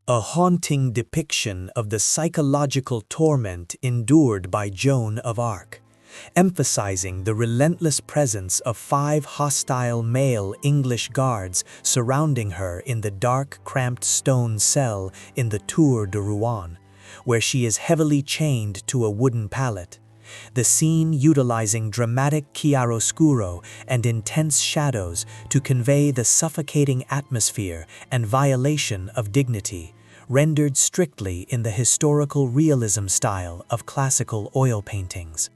a haunting depiction of the psychological torment endured by Joan of Arc, emphasizing the relentless presence of 5 hostile male English guards surrounding her in the dark, cramped stone cell in the Tour de Rouen, where she is heavily chained to a wooden pallet. The scene utilizing dramatic chiaroscuro and intense shadows to convey the suffocating atmosphere and violation of dignity, rendered strictly in the historical realism style of classical oil paintings.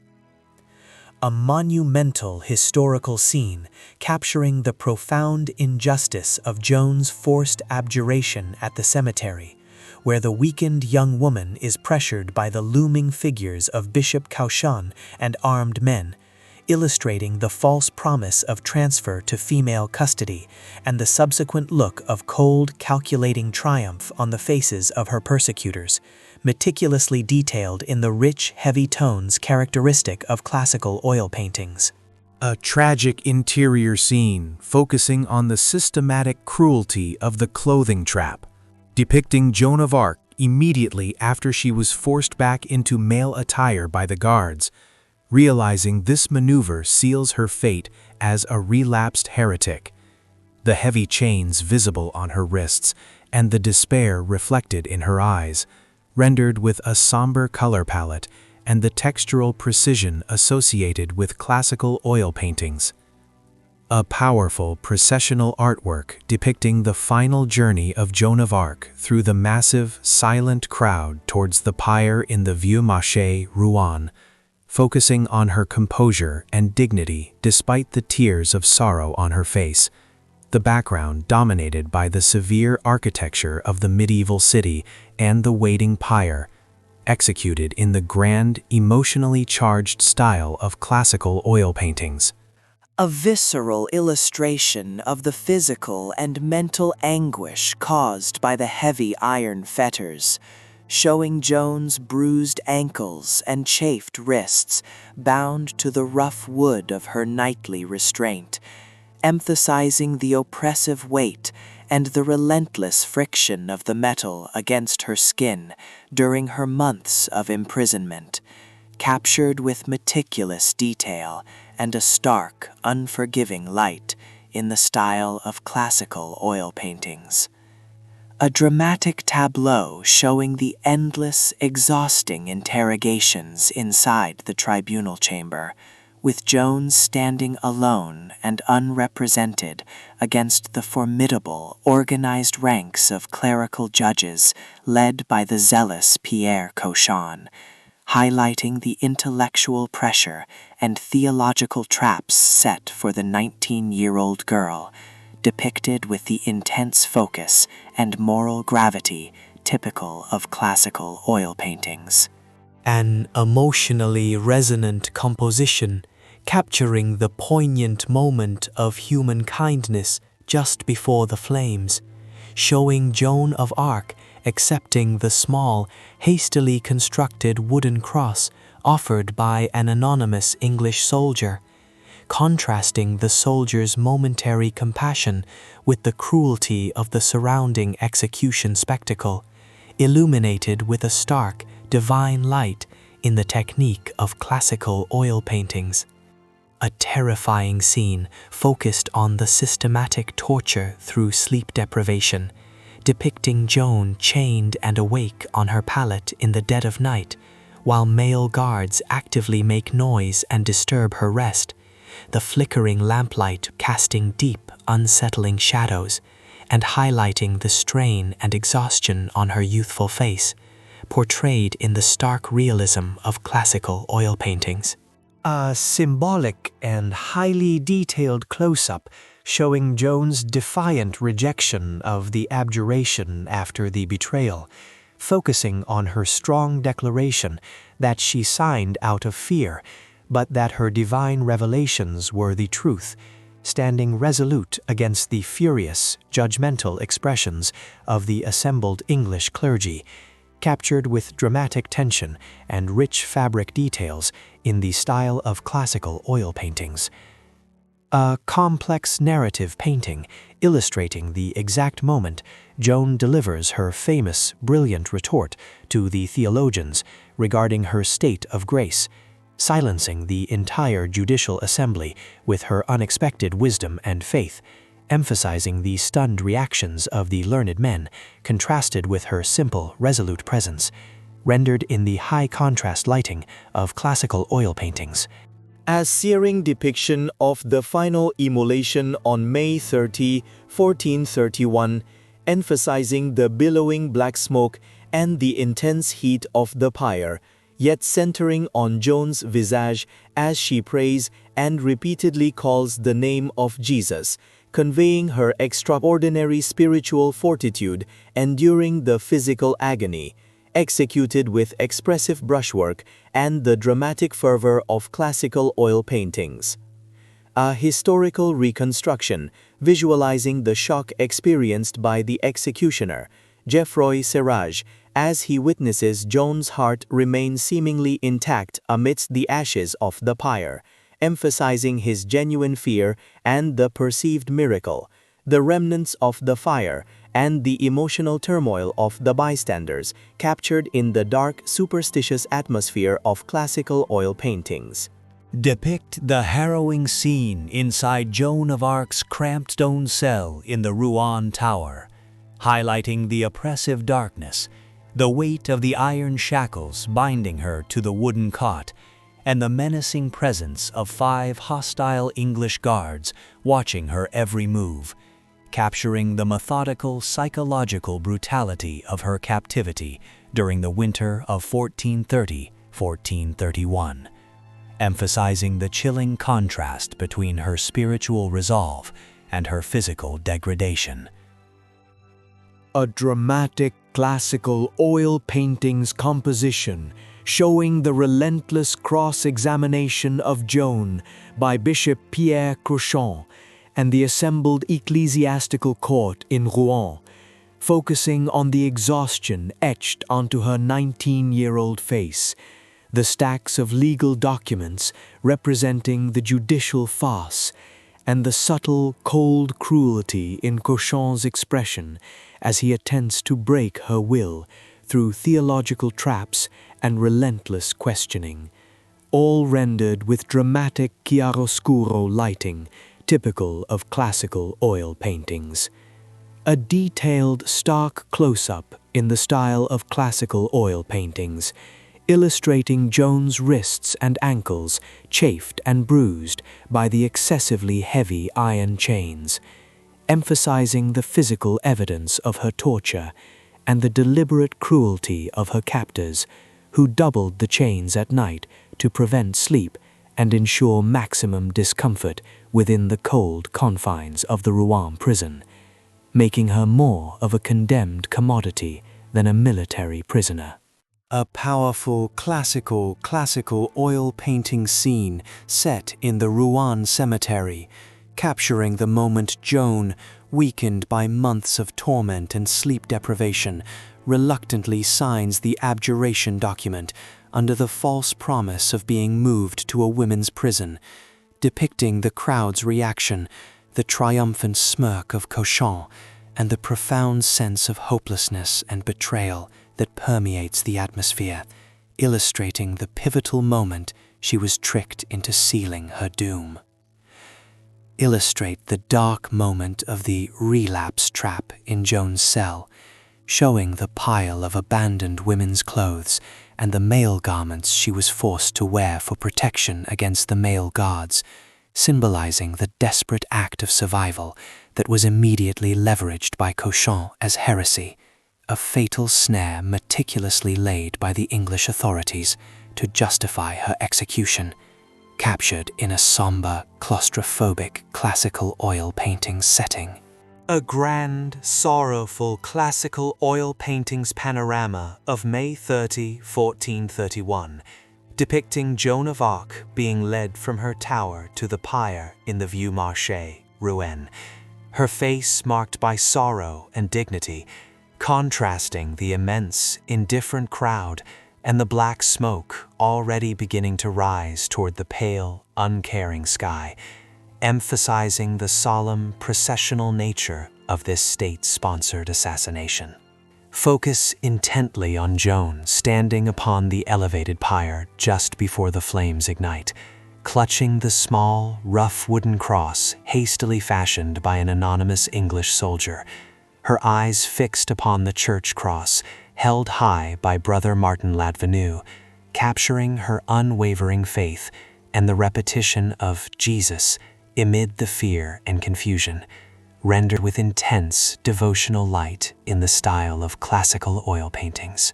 A monumental historical scene capturing the profound injustice of Joan's forced abjuration at the cemetery, where the weakened young woman is pressured by the looming figures of Bishop Cauchon and armed men, illustrating the false promise of transfer to female custody and the subsequent look of cold, calculating triumph on the faces of her persecutors, meticulously detailed in the rich, heavy tones characteristic of classical oil paintings. A tragic interior scene focusing on the systematic cruelty of the clothing trap, depicting Joan of Arc immediately after she was forced back into male attire by the guards, realizing this maneuver seals her fate as a relapsed heretic. The heavy chains visible on her wrists and the despair reflected in her eyes, rendered with a somber color palette and the textural precision associated with classical oil paintings. A powerful processional artwork depicting the final journey of Joan of Arc through the massive, silent crowd towards the pyre in the Vieux Marché, Rouen, focusing on her composure and dignity despite the tears of sorrow on her face. The background dominated by the severe architecture of the medieval city and the waiting pyre, executed in the grand, emotionally charged style of classical oil paintings. A visceral illustration of the physical and mental anguish caused by the heavy iron fetters, showing Joan's bruised ankles and chafed wrists bound to the rough wood of her nightly restraint, emphasizing the oppressive weight and the relentless friction of the metal against her skin during her months of imprisonment, captured with meticulous detail and a stark, unforgiving light in the style of classical oil paintings. A dramatic tableau showing the endless, exhausting interrogations inside the tribunal chamber, with Joan standing alone and unrepresented against the formidable, organized ranks of clerical judges led by the zealous Pierre Cauchon, highlighting the intellectual pressure and theological traps set for the 19-year-old girl, depicted with the intense focus and moral gravity typical of classical oil paintings. An emotionally resonant composition capturing the poignant moment of human kindness just before the flames, showing Joan of Arc accepting the small, hastily constructed wooden cross offered by an anonymous English soldier, contrasting the soldier's momentary compassion with the cruelty of the surrounding execution spectacle, illuminated with a stark, divine light in the technique of classical oil paintings. A terrifying scene focused on the systematic torture through sleep deprivation, depicting Joan chained and awake on her pallet in the dead of night, while male guards actively make noise and disturb her rest, the flickering lamplight casting deep, unsettling shadows and highlighting the strain and exhaustion on her youthful face, portrayed in the stark realism of classical oil paintings. A symbolic and highly detailed close-up showing Joan's defiant rejection of the abjuration after the betrayal, focusing on her strong declaration that she signed out of fear, but that her divine revelations were the truth, standing resolute against the furious, judgmental expressions of the assembled English clergy, captured with dramatic tension and rich fabric details in the style of classical oil paintings. A complex narrative painting illustrating the exact moment Joan delivers her famous, brilliant retort to the theologians regarding her state of grace, silencing the entire judicial assembly with her unexpected wisdom and faith, emphasizing the stunned reactions of the learned men, contrasted with her simple, resolute presence, rendered in the high-contrast lighting of classical oil paintings. As searing depiction of the final immolation on May 30, 1431, emphasizing the billowing black smoke and the intense heat of the pyre, yet centering on Joan's visage as she prays and repeatedly calls the name of Jesus, conveying her extraordinary spiritual fortitude enduring the physical agony, executed with expressive brushwork and the dramatic fervor of classical oil paintings. A historical reconstruction visualizing the shock experienced by the executioner, Geoffroy Serrage, as he witnesses Joan's heart remain seemingly intact amidst the ashes of the pyre, emphasizing his genuine fear and the perceived miracle, the remnants of the fire, and the emotional turmoil of the bystanders, captured in the dark, superstitious atmosphere of classical oil paintings. Depict the harrowing scene inside Joan of Arc's cramped stone cell in the Rouen Tower, highlighting the oppressive darkness, the weight of the iron shackles binding her to the wooden cot, and the menacing presence of 5 hostile English guards watching her every move, capturing the methodical psychological brutality of her captivity during the winter of 1430-1431, emphasizing the chilling contrast between her spiritual resolve and her physical degradation. A dramatic classical oil paintings composition showing the relentless cross-examination of Joan by Bishop Pierre Cauchon and the assembled ecclesiastical court in Rouen, focusing on the exhaustion etched onto her 19-year-old face, the stacks of legal documents representing the judicial farce, and the subtle, cold cruelty in Cauchon's expression as he attempts to break her will through theological traps and relentless questioning, all rendered with dramatic chiaroscuro lighting typical of classical oil paintings. A detailed, stark close-up in the style of classical oil paintings, illustrating Joan's wrists and ankles chafed and bruised by the excessively heavy iron chains, emphasizing the physical evidence of her torture and the deliberate cruelty of her captors, who doubled the chains at night to prevent sleep and ensure maximum discomfort within the cold confines of the Rouen prison, making her more of a condemned commodity than a military prisoner. A powerful classical oil painting scene set in the Rouen cemetery, capturing the moment Joan, weakened by months of torment and sleep deprivation, reluctantly signs the abjuration document under the false promise of being moved to a women's prison, depicting the crowd's reaction, the triumphant smirk of Cauchon, and the profound sense of hopelessness and betrayal that permeates the atmosphere, illustrating the pivotal moment she was tricked into sealing her doom. Illustrate the dark moment of the relapse trap in Joan's cell, showing the pile of abandoned women's clothes and the male garments she was forced to wear for protection against the male guards, symbolizing the desperate act of survival that was immediately leveraged by Cauchon as heresy, a fatal snare meticulously laid by the English authorities to justify her execution, captured in a somber, claustrophobic classical oil painting setting. A grand, sorrowful classical oil paintings panorama of May 30, 1431, depicting Joan of Arc being led from her tower to the pyre in the Vieux Marché, Rouen, her face marked by sorrow and dignity, contrasting the immense, indifferent crowd and the black smoke already beginning to rise toward the pale, uncaring sky, emphasizing the solemn, processional nature of this state-sponsored assassination. Focus intently on Joan standing upon the elevated pyre just before the flames ignite, clutching the small, rough wooden cross hastily fashioned by an anonymous English soldier, her eyes fixed upon the church cross held high by Brother Martin Ladvenu, capturing her unwavering faith and the repetition of Jesus amid the fear and confusion, rendered with intense devotional light in the style of classical oil paintings.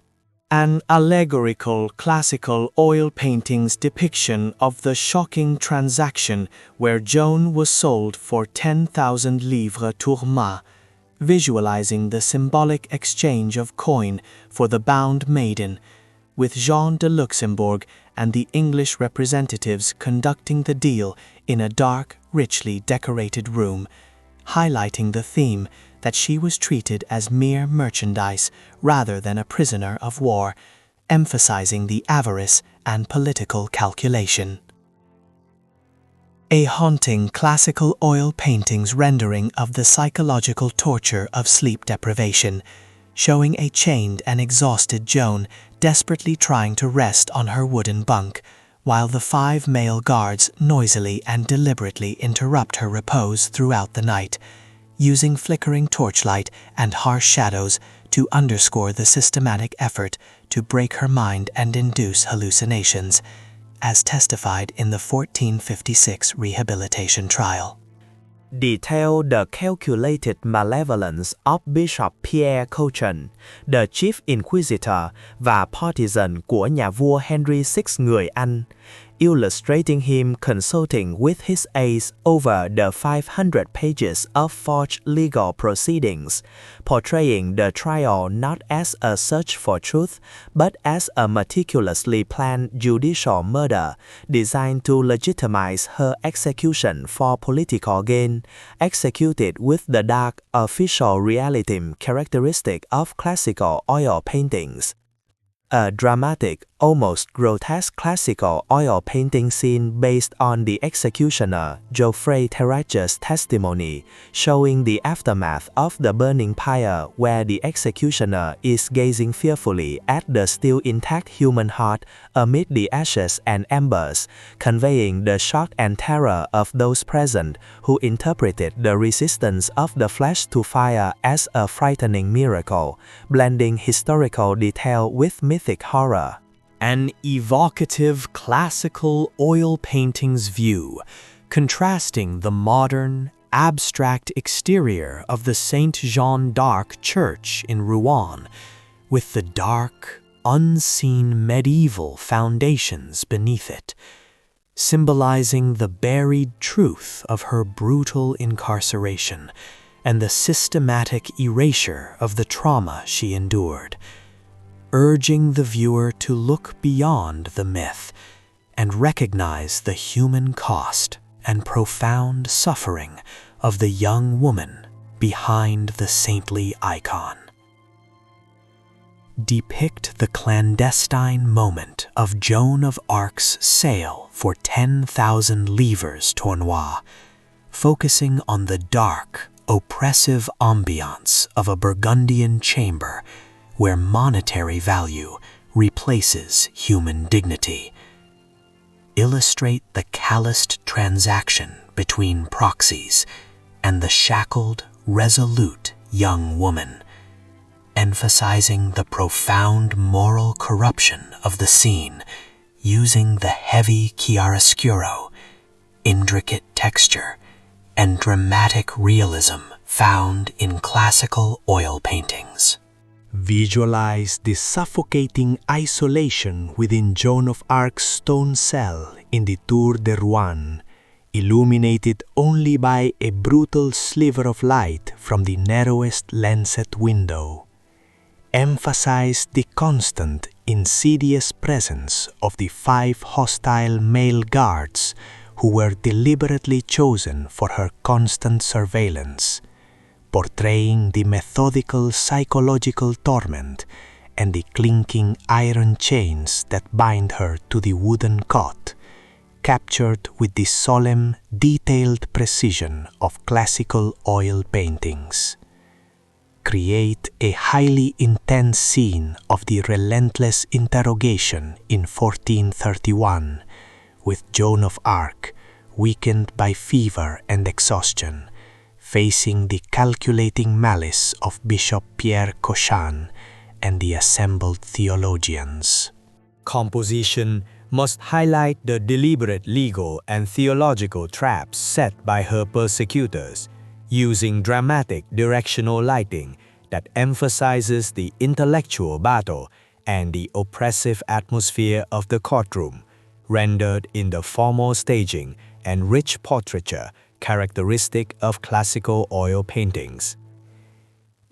An allegorical classical oil painting's depiction of the shocking transaction where Joan was sold for 10,000 livres tourmas, visualizing the symbolic exchange of coin for the bound maiden, with Jeanne de Luxembourg and the English representatives conducting the deal in a dark, richly decorated room, highlighting the theme that she was treated as mere merchandise rather than a prisoner of war, emphasizing the avarice and political calculation. A haunting classical oil painting's rendering of the psychological torture of sleep deprivation, showing a chained and exhausted Joan desperately trying to rest on her wooden bunk, while the 5 male guards noisily and deliberately interrupt her repose throughout the night, using flickering torchlight and harsh shadows to underscore the systematic effort to break her mind and induce hallucinations, as testified in the 1456 rehabilitation trial. Detail the calculated malevolence of Bishop Pierre Cauchon, the chief inquisitor và partisan của nhà vua Henry VI người Anh, illustrating him consulting with his aides over the 500 pages of forged legal proceedings, portraying the trial not as a search for truth, but as a meticulously planned judicial murder designed to legitimize her execution for political gain, executed with the dark, official realism characteristic of classical oil paintings. A dramatic, almost grotesque classical oil painting scene based on the executioner Geoffrey Terrage's testimony, showing the aftermath of the burning pyre where the executioner is gazing fearfully at the still intact human heart amid the ashes and embers, conveying the shock and terror of those present who interpreted the resistance of the flesh to fire as a frightening miracle, blending historical detail with mythic horror. An evocative classical oil painting's view, contrasting the modern, abstract exterior of the Saint Jeanne d'Arc church in Rouen with the dark, unseen medieval foundations beneath it, symbolizing the buried truth of her brutal incarceration and the systematic erasure of the trauma she endured, urging the viewer to look beyond the myth and recognize the human cost and profound suffering of the young woman behind the saintly icon. Depict the clandestine moment of Joan of Arc's sale for 10,000 livres tournois, focusing on the dark, oppressive ambiance of a Burgundian chamber where monetary value replaces human dignity. Illustrate the calloused transaction between proxies and the shackled, resolute young woman, emphasizing the profound moral corruption of the scene using the heavy chiaroscuro, intricate texture, and dramatic realism found in classical oil paintings. Visualize the suffocating isolation within Joan of Arc's stone cell in the Tour de Rouen, illuminated only by a brutal sliver of light from the narrowest lancet window. Emphasize the constant, insidious presence of the 5 hostile male guards who were deliberately chosen for her constant surveillance, portraying the methodical psychological torment and the clinking iron chains that bind her to the wooden cot, captured with the solemn, detailed precision of classical oil paintings. Create a highly intense scene of the relentless interrogation in 1431, with Joan of Arc, weakened by fever and exhaustion, facing the calculating malice of Bishop Pierre Cochin and the assembled theologians. Composition must highlight the deliberate legal and theological traps set by her persecutors, using dramatic directional lighting that emphasizes the intellectual battle and the oppressive atmosphere of the courtroom, rendered in the formal staging and rich portraiture characteristic of classical oil paintings.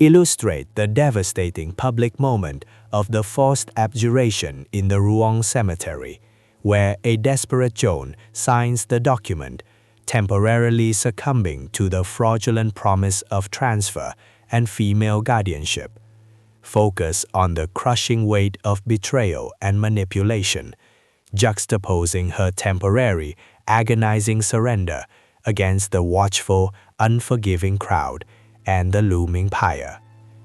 Illustrate the devastating public moment of the forced abjuration in the Rouen cemetery, where a desperate Joan signs the document, temporarily succumbing to the fraudulent promise of transfer and female guardianship. Focus on the crushing weight of betrayal and manipulation, juxtaposing her temporary, agonizing surrender against the watchful, unforgiving crowd and the looming pyre,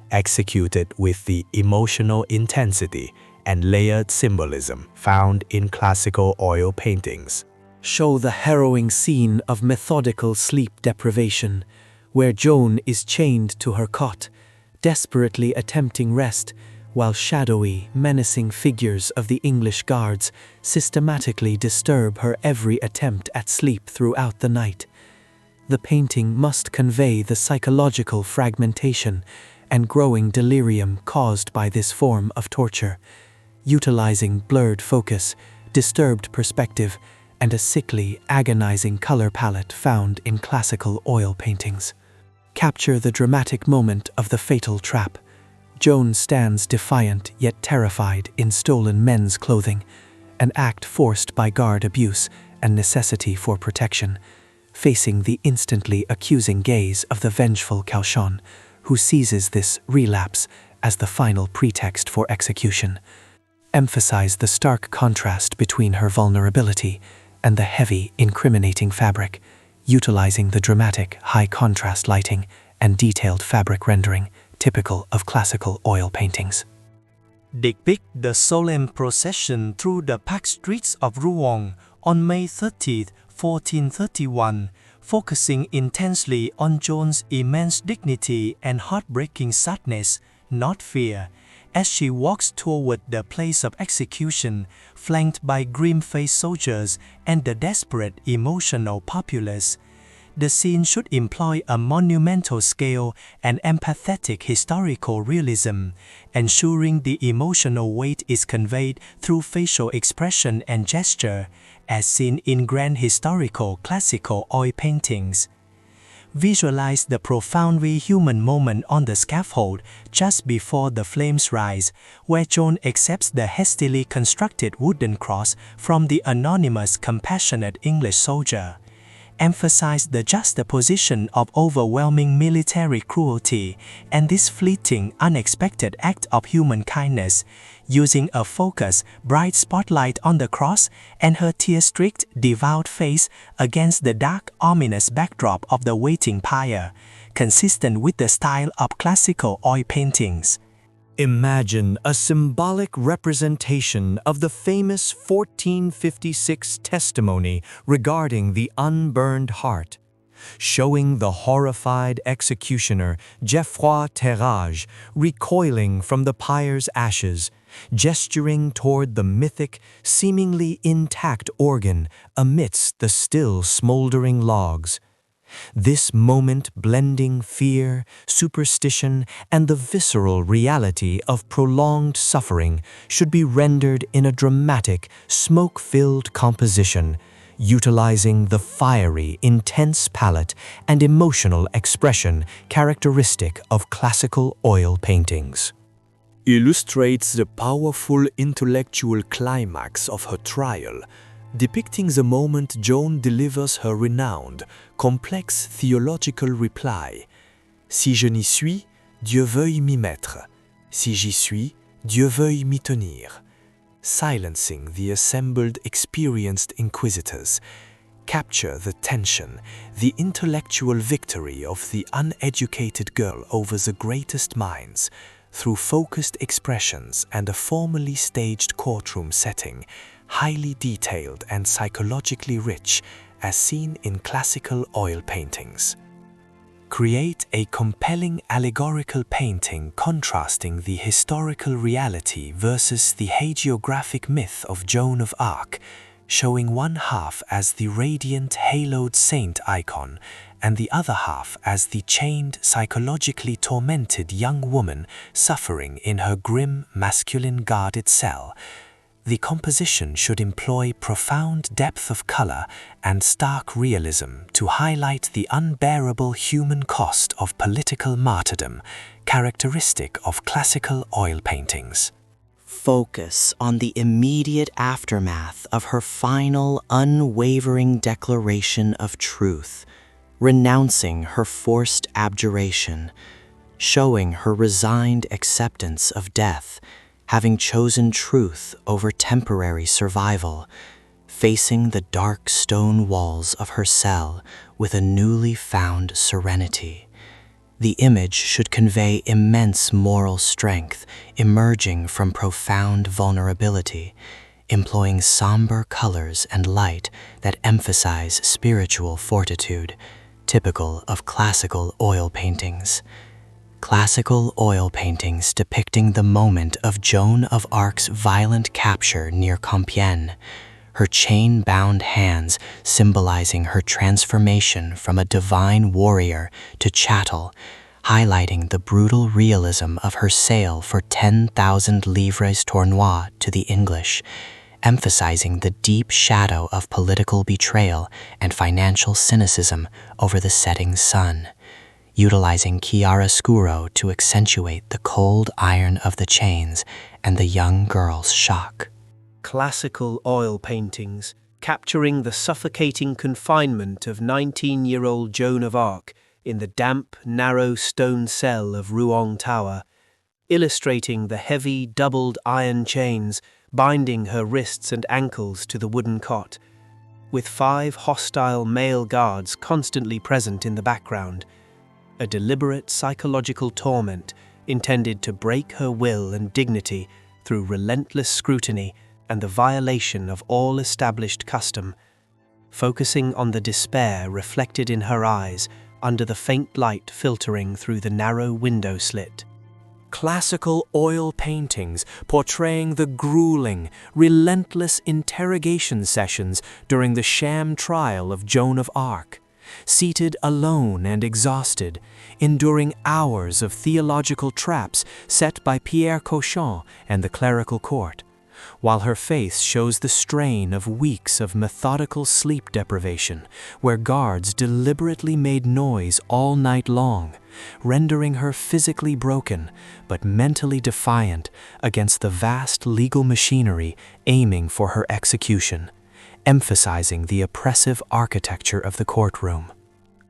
executed with the emotional intensity and layered symbolism found in classical oil paintings. Show the harrowing scene of methodical sleep deprivation, where Joan is chained to her cot, desperately attempting rest, while shadowy, menacing figures of the English guards systematically disturb her every attempt at sleep throughout the night. The painting must convey the psychological fragmentation and growing delirium caused by this form of torture, utilizing blurred focus, disturbed perspective, and a sickly, agonizing color palette found in classical oil paintings. Capture the dramatic moment of the fatal trap. Joan stands defiant yet terrified in stolen men's clothing, an act forced by guard abuse and necessity for protection, facing the instantly accusing gaze of the vengeful Cauchon, who seizes this relapse as the final pretext for execution. Emphasize the stark contrast between her vulnerability and the heavy, incriminating fabric, utilizing the dramatic, high-contrast lighting and detailed fabric rendering typical of classical oil paintings. Depict the solemn procession through the packed streets of Rouen on May 30, 1431, focusing intensely on Joan's immense dignity and heartbreaking sadness, not fear, as she walks toward the place of execution, flanked by grim-faced soldiers and the desperate, emotional populace. The scene should employ a monumental scale and empathetic historical realism, ensuring the emotional weight is conveyed through facial expression and gesture, as seen in grand historical classical oil paintings. Visualize the profoundly human moment on the scaffold just before the flames rise, where Joan accepts the hastily constructed wooden cross from the anonymous, compassionate English soldier. Emphasize the juxtaposition of overwhelming military cruelty and this fleeting, unexpected act of human kindness, using a focused, bright spotlight on the cross and her tear-streaked, devout face against the dark, ominous backdrop of the waiting pyre, consistent with the style of classical oil paintings. Imagine a symbolic representation of the famous 1456 testimony regarding the unburned heart, showing the horrified executioner Geoffroy Terrage recoiling from the pyre's ashes, gesturing toward the mythic, seemingly intact organ amidst the still smoldering logs. This moment blending fear, superstition, and the visceral reality of prolonged suffering should be rendered in a dramatic, smoke-filled composition, utilizing the fiery, intense palette and emotional expression characteristic of classical oil paintings. Illustrates the powerful intellectual climax of her trial, depicting the moment Joan delivers her renowned, complex theological reply: Si je n'y suis, Dieu veuille m'y mettre. Si j'y suis, Dieu veuille m'y tenir. silencing the assembled experienced inquisitors, capture the tension, the intellectual victory of the uneducated girl over the greatest minds, through focused expressions and a formally staged courtroom setting, highly detailed and psychologically rich, as seen in classical oil paintings. Create a compelling allegorical painting contrasting the historical reality versus the hagiographic myth of Joan of Arc, showing one half as the radiant haloed saint icon and the other half as the chained, psychologically tormented young woman suffering in her grim, masculine guarded cell. The composition should employ profound depth of color and stark realism to highlight the unbearable human cost of political martyrdom, characteristic of classical oil paintings. Focus on the immediate aftermath of her final, unwavering declaration of truth, renouncing her forced abjuration, showing her resigned acceptance of death, having chosen truth over temporary survival, facing the dark stone walls of her cell with a newly found serenity. The image should convey immense moral strength emerging from profound vulnerability, employing somber colors and light that emphasize spiritual fortitude, typical of classical oil paintings. Classical oil paintings depicting the moment of Joan of Arc's violent capture near Compiègne, her chain-bound hands symbolizing her transformation from a divine warrior to chattel, highlighting the brutal realism of her sale for 10,000 livres tournois to the English, emphasizing the deep shadow of political betrayal and financial cynicism over the setting sun, utilizing chiaroscuro to accentuate the cold iron of the chains and the young girl's shock. Classical oil paintings capturing the suffocating confinement of 19-year-old Joan of Arc in the damp, narrow stone cell of Rouen Tower, illustrating the heavy, doubled iron chains binding her wrists and ankles to the wooden cot, with 5 hostile male guards constantly present in the background, a deliberate psychological torment intended to break her will and dignity through relentless scrutiny and the violation of all established custom, focusing on the despair reflected in her eyes under the faint light filtering through the narrow window slit. Classical oil paintings portraying the grueling, relentless interrogation sessions during the sham trial of Joan of Arc, seated alone and exhausted, enduring hours of theological traps set by Pierre Cauchon and the clerical court, while her face shows the strain of weeks of methodical sleep deprivation, where guards deliberately made noise all night long, rendering her physically broken but mentally defiant against the vast legal machinery aiming for her execution, emphasizing the oppressive architecture of the courtroom.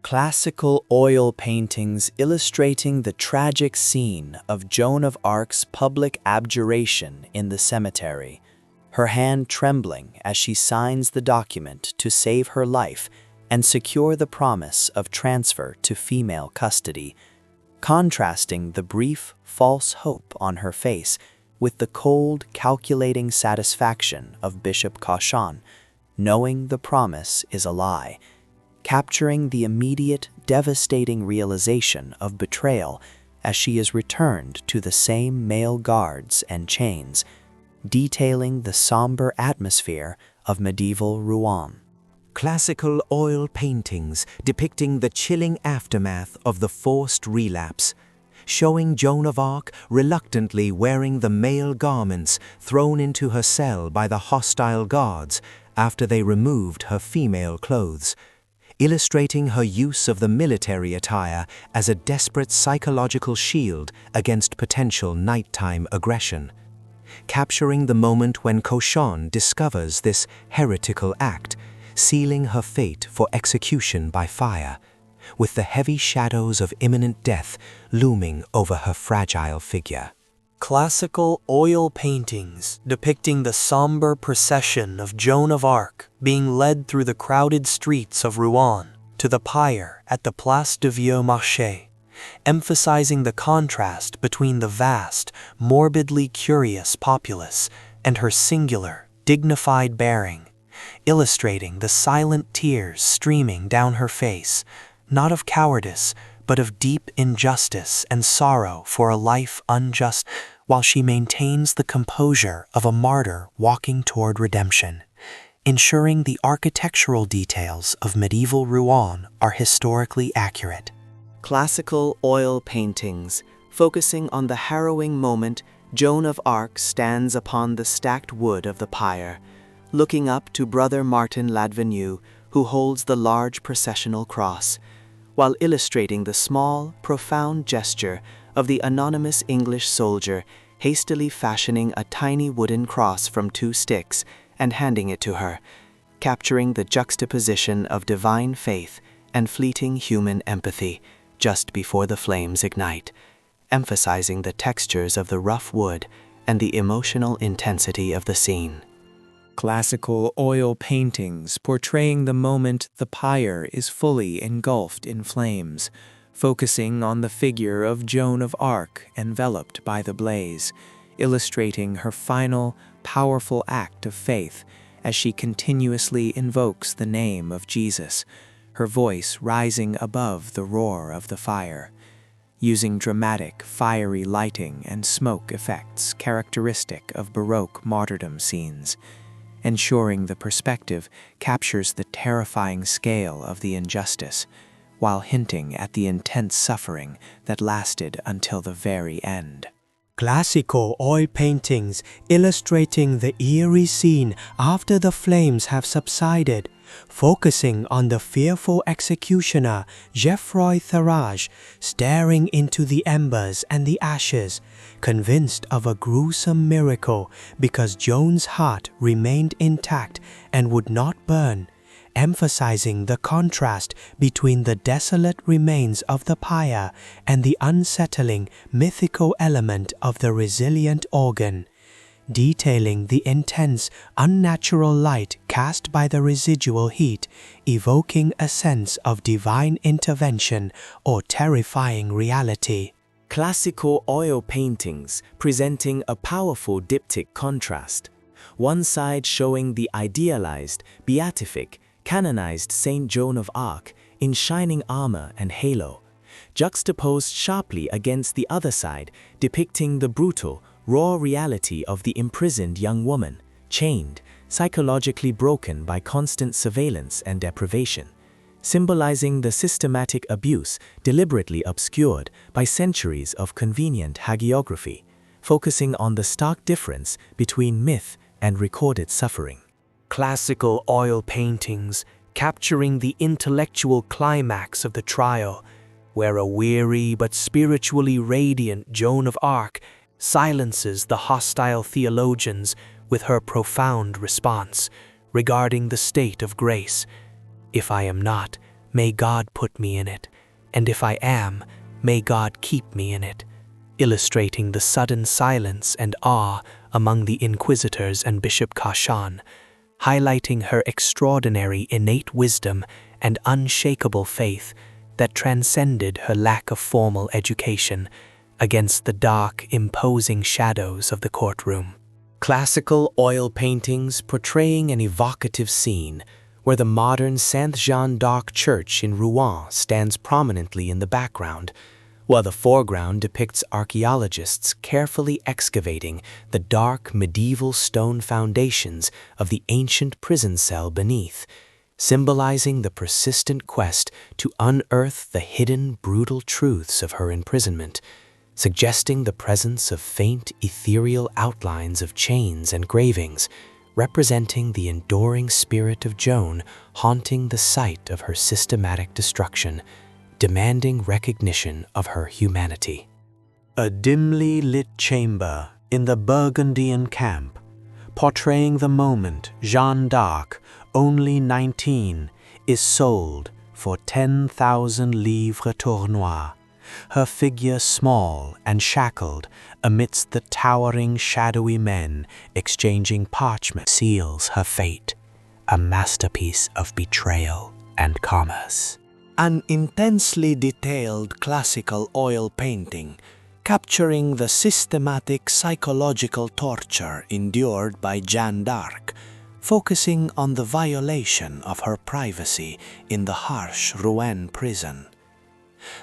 Classical oil paintings illustrating the tragic scene of Joan of Arc's public abjuration in the cemetery, her hand trembling as she signs the document to save her life and secure the promise of transfer to female custody, contrasting the brief, false hope on her face with the cold, calculating satisfaction of Bishop Cauchon, knowing the promise is a lie, capturing the immediate, devastating realization of betrayal as she is returned to the same male guards and chains, detailing the somber atmosphere of medieval Rouen. Classical oil paintings depicting the chilling aftermath of the forced relapse, showing Joan of Arc reluctantly wearing the male garments thrown into her cell by the hostile guards after they removed her female clothes, illustrating her use of the military attire as a desperate psychological shield against potential nighttime aggression, capturing the moment when Cauchon discovers this heretical act, sealing her fate for execution by fire, with the heavy shadows of imminent death looming over her fragile figure. Classical oil paintings depicting the somber procession of Joan of Arc being led through the crowded streets of Rouen to the pyre at the Place du Vieux Marché, emphasizing the contrast between the vast, morbidly curious populace and her singular, dignified bearing, illustrating the silent tears streaming down her face, not of cowardice, but of deep injustice and sorrow for a life unjust, while she maintains the composure of a martyr walking toward redemption, ensuring the architectural details of medieval Rouen are historically accurate. Classical oil paintings, focusing on the harrowing moment Joan of Arc stands upon the stacked wood of the pyre, looking up to Brother Martin Ladvenu, who holds the large processional cross, while illustrating the small, profound gesture of the anonymous English soldier hastily fashioning a tiny wooden cross from 2 sticks and handing it to her, capturing the juxtaposition of divine faith and fleeting human empathy just before the flames ignite, emphasizing the textures of the rough wood and the emotional intensity of the scene. Classical oil paintings portraying the moment the pyre is fully engulfed in flames, focusing on the figure of Joan of Arc enveloped by the blaze, illustrating her final, powerful act of faith as she continuously invokes the name of Jesus, her voice rising above the roar of the fire, using dramatic, fiery lighting and smoke effects characteristic of Baroque martyrdom scenes, ensuring the perspective captures the terrifying scale of the injustice, while hinting at the intense suffering that lasted until the very end. Classical oil paintings illustrating the eerie scene after the flames have subsided, focusing on the fearful executioner Geoffroy Tharage staring into the embers and the ashes, convinced of a gruesome miracle because Joan's heart remained intact and would not burn, emphasizing the contrast between the desolate remains of the pyre and the unsettling, mythical element of the resilient organ, detailing the intense, unnatural light cast by the residual heat, evoking a sense of divine intervention or terrifying reality. Classical oil paintings presenting a powerful diptych contrast, one side showing the idealized, beatific, canonized Saint Joan of Arc in shining armor and halo, juxtaposed sharply against the other side depicting the brutal, raw reality of the imprisoned young woman, chained, psychologically broken by constant surveillance and deprivation, symbolizing the systematic abuse deliberately obscured by centuries of convenient hagiography, focusing on the stark difference between myth and recorded suffering. Classical oil paintings capturing the intellectual climax of the trial, where a weary but spiritually radiant Joan of Arc silences the hostile theologians with her profound response regarding the state of grace. If I am not, may God put me in it, and if I am, may God keep me in it, illustrating the sudden silence and awe among the inquisitors and Bishop Cauchon, highlighting her extraordinary innate wisdom and unshakable faith that transcended her lack of formal education against the dark, imposing shadows of the courtroom. Classical oil paintings portraying an evocative scene where the modern Sainte-Jeanne d'Arc church in Rouen stands prominently in the background, while the foreground depicts archaeologists carefully excavating the dark medieval stone foundations of the ancient prison cell beneath, symbolizing the persistent quest to unearth the hidden, brutal truths of her imprisonment, suggesting the presence of faint, ethereal outlines of chains and gravings, representing the enduring spirit of Joan haunting the site of her systematic destruction, demanding recognition of her humanity. A dimly lit chamber in the Burgundian camp, portraying the moment Jeanne d'Arc, only 19, is sold for 10,000 livres tournois, her figure small and shackled amidst the towering shadowy men exchanging parchment, seals her fate, a masterpiece of betrayal and commerce. An intensely detailed classical oil painting capturing the systematic psychological torture endured by Jeanne d'Arc, focusing on the violation of her privacy in the harsh Rouen prison.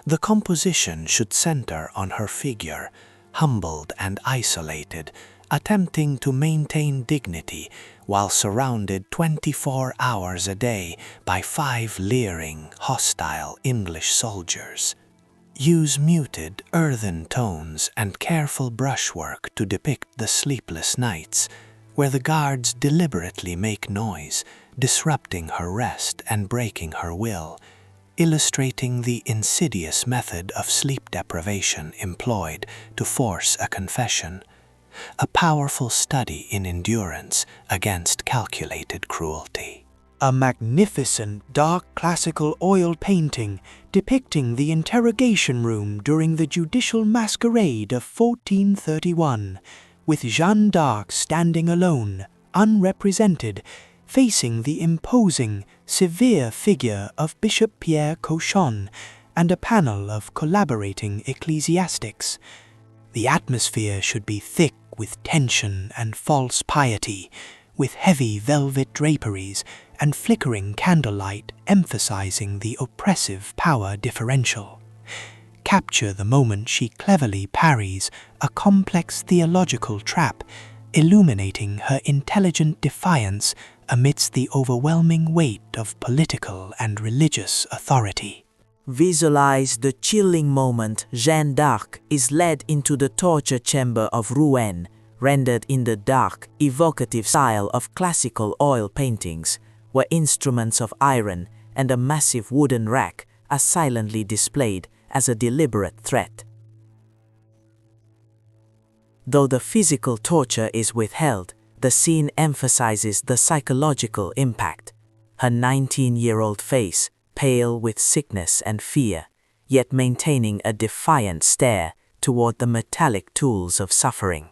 The composition should center on her figure, humbled and isolated, attempting to maintain dignity while surrounded 24 hours a day by 5 leering, hostile English soldiers. Use muted, earthen tones and careful brushwork to depict the sleepless nights, where the guards deliberately make noise, disrupting her rest and breaking her will, illustrating the insidious method of sleep deprivation employed to force a confession, a powerful study in endurance against calculated cruelty. A magnificent dark classical oil painting depicting the interrogation room during the judicial masquerade of 1431, with Jeanne d'Arc standing alone, unrepresented, facing the imposing, severe figure of Bishop Pierre Cauchon and a panel of collaborating ecclesiastics. The atmosphere should be thick with tension and false piety, with heavy velvet draperies and flickering candlelight emphasizing the oppressive power differential. Capture the moment she cleverly parries a complex theological trap, illuminating her intelligent defiance amidst the overwhelming weight of political and religious authority. Visualize the chilling moment Jeanne d'Arc is led into the torture chamber of Rouen, rendered in the dark, evocative style of classical oil paintings, where instruments of iron and a massive wooden rack are silently displayed as a deliberate threat. Though the physical torture is withheld, the scene emphasizes the psychological impact. Her 19-year-old face, pale with sickness and fear, yet maintaining a defiant stare toward the metallic tools of suffering.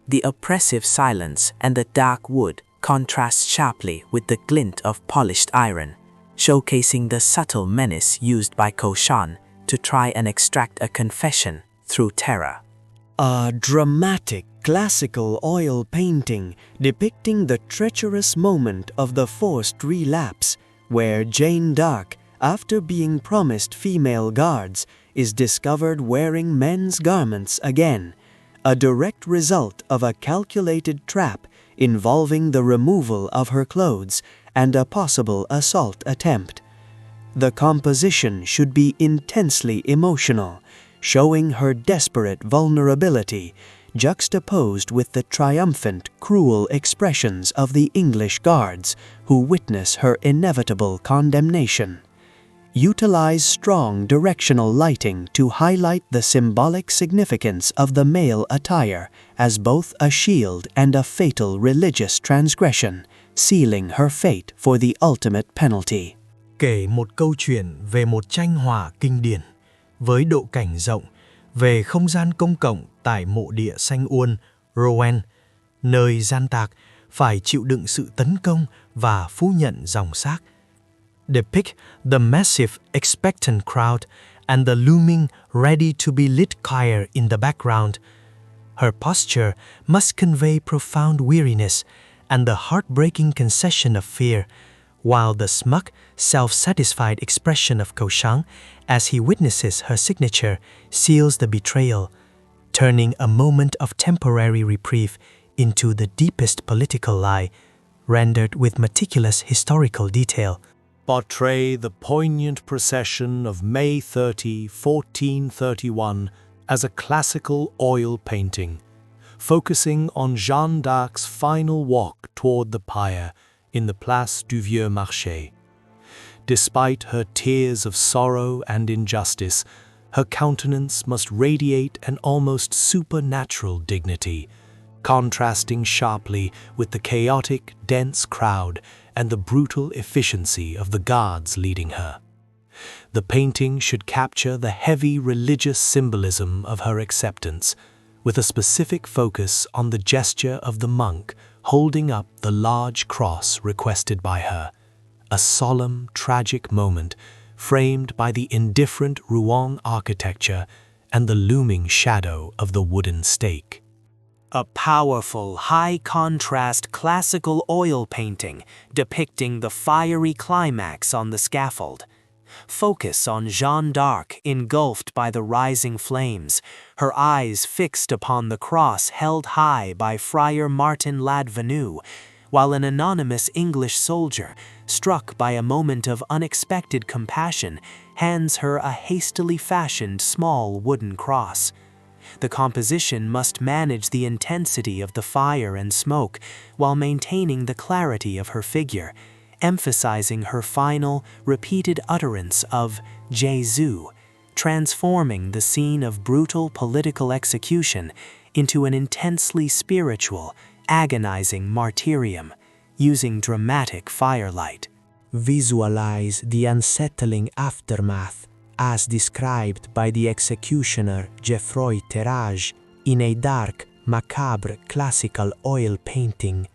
The oppressive silence and the dark wood contrast sharply with the glint of polished iron, showcasing the subtle menace used by Cauchon to try and extract a confession through terror. A dramatic classical oil painting depicting the treacherous moment of the forced relapse, where Jeanne d'Arc, after being promised female guards, is discovered wearing men's garments again, a direct result of a calculated trap involving the removal of her clothes and a possible assault attempt. The composition should be intensely emotional, showing her desperate vulnerability, juxtaposed with the triumphant, cruel expressions of the English guards who witness her inevitable condemnation. Utilize strong directional lighting to highlight the symbolic significance of the male attire as both a shield and a fatal religious transgression, sealing her fate for the ultimate penalty. Kể một câu chuyện về một tranh họa kinh điển, với độ cảnh rộng, về không gian công cộng tại mộ địa xanh uôn, Rouen, nơi gian tạc phải chịu đựng sự tấn công và phú nhận dòng xác. Depict the massive expectant crowd and the looming ready to be lit fire in the background. Her posture must convey profound weariness and the heartbreaking concession of fear, while the smug, self-satisfied expression of Cauchon as he witnesses her signature seals the betrayal, turning a moment of temporary reprieve into the deepest political lie, rendered with meticulous historical detail. Portray the poignant procession of May 30, 1431 as a classical oil painting, focusing on Jeanne d'Arc's final walk toward the pyre in the Place du Vieux Marché. Despite her tears of sorrow and injustice, her countenance must radiate an almost supernatural dignity, contrasting sharply with the chaotic, dense crowd and the brutal efficiency of the guards leading her. The painting should capture the heavy religious symbolism of her acceptance, with a specific focus on the gesture of the monk holding up the large cross requested by her, a solemn, tragic moment framed by the indifferent Rouen architecture and the looming shadow of the wooden stake. A powerful, high-contrast classical oil painting depicting the fiery climax on the scaffold. Focus on Jeanne d'Arc engulfed by the rising flames, her eyes fixed upon the cross held high by Friar Martin Ladvenu, while an anonymous English soldier, struck by a moment of unexpected compassion, hands her a hastily fashioned small wooden cross. The composition must manage the intensity of the fire and smoke while maintaining the clarity of her figure, emphasizing her final, repeated utterance of Jésus, transforming the scene of brutal political execution into an intensely spiritual, agonizing martyrium, using dramatic firelight. Visualize the unsettling aftermath as described by the executioner Geoffroy Terrage in a dark, macabre classical oil painting.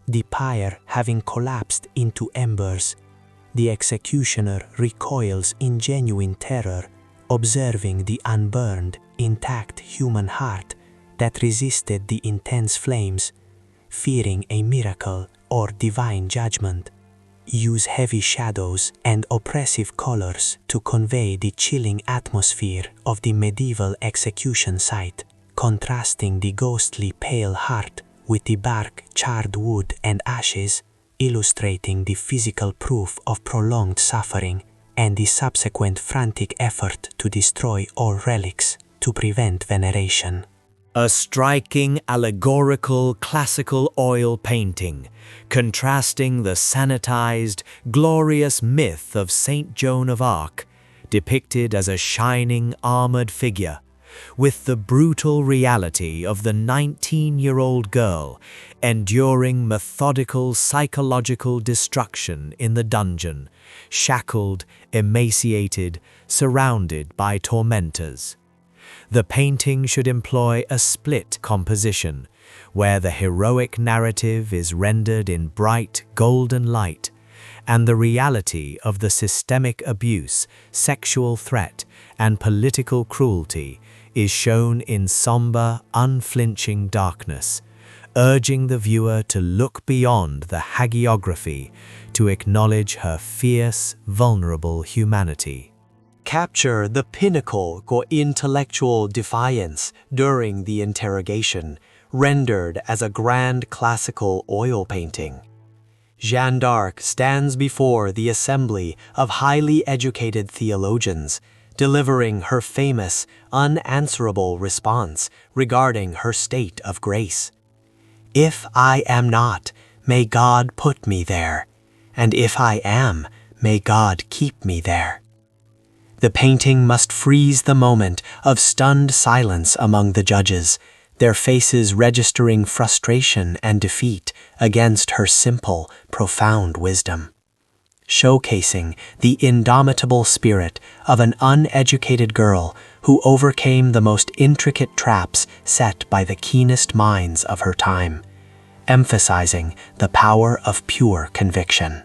The pyre having collapsed into embers, the executioner recoils in genuine terror, observing the unburned, intact human heart that resisted the intense flames, fearing a miracle or divine judgment. Use heavy shadows and oppressive colors to convey the chilling atmosphere of the medieval execution site, contrasting the ghostly pale heart with the bark, charred wood, and ashes, illustrating the physical proof of prolonged suffering and the subsequent frantic effort to destroy all relics to prevent veneration. A striking allegorical classical oil painting, contrasting the sanitized, glorious myth of Saint Joan of Arc, depicted as a shining, armored figure, with the brutal reality of the 19-year-old girl enduring methodical psychological destruction in the dungeon, shackled, emaciated, surrounded by tormentors. The painting should employ a split composition, where the heroic narrative is rendered in bright, golden light, and the reality of the systemic abuse, sexual threat, and political cruelty is shown in somber, unflinching darkness, urging the viewer to look beyond the hagiography to acknowledge her fierce, vulnerable humanity. Capture the pinnacle or intellectual defiance during the interrogation, rendered as a grand classical oil painting. Jeanne d'Arc stands before the assembly of highly educated theologians, delivering her famous, unanswerable response regarding her state of grace. "If I am not, may God put me there, and if I am, may God keep me there." The painting must freeze the moment of stunned silence among the judges, their faces registering frustration and defeat against her simple, profound wisdom. Showcasing the indomitable spirit of an uneducated girl who overcame the most intricate traps set by the keenest minds of her time, emphasizing the power of pure conviction.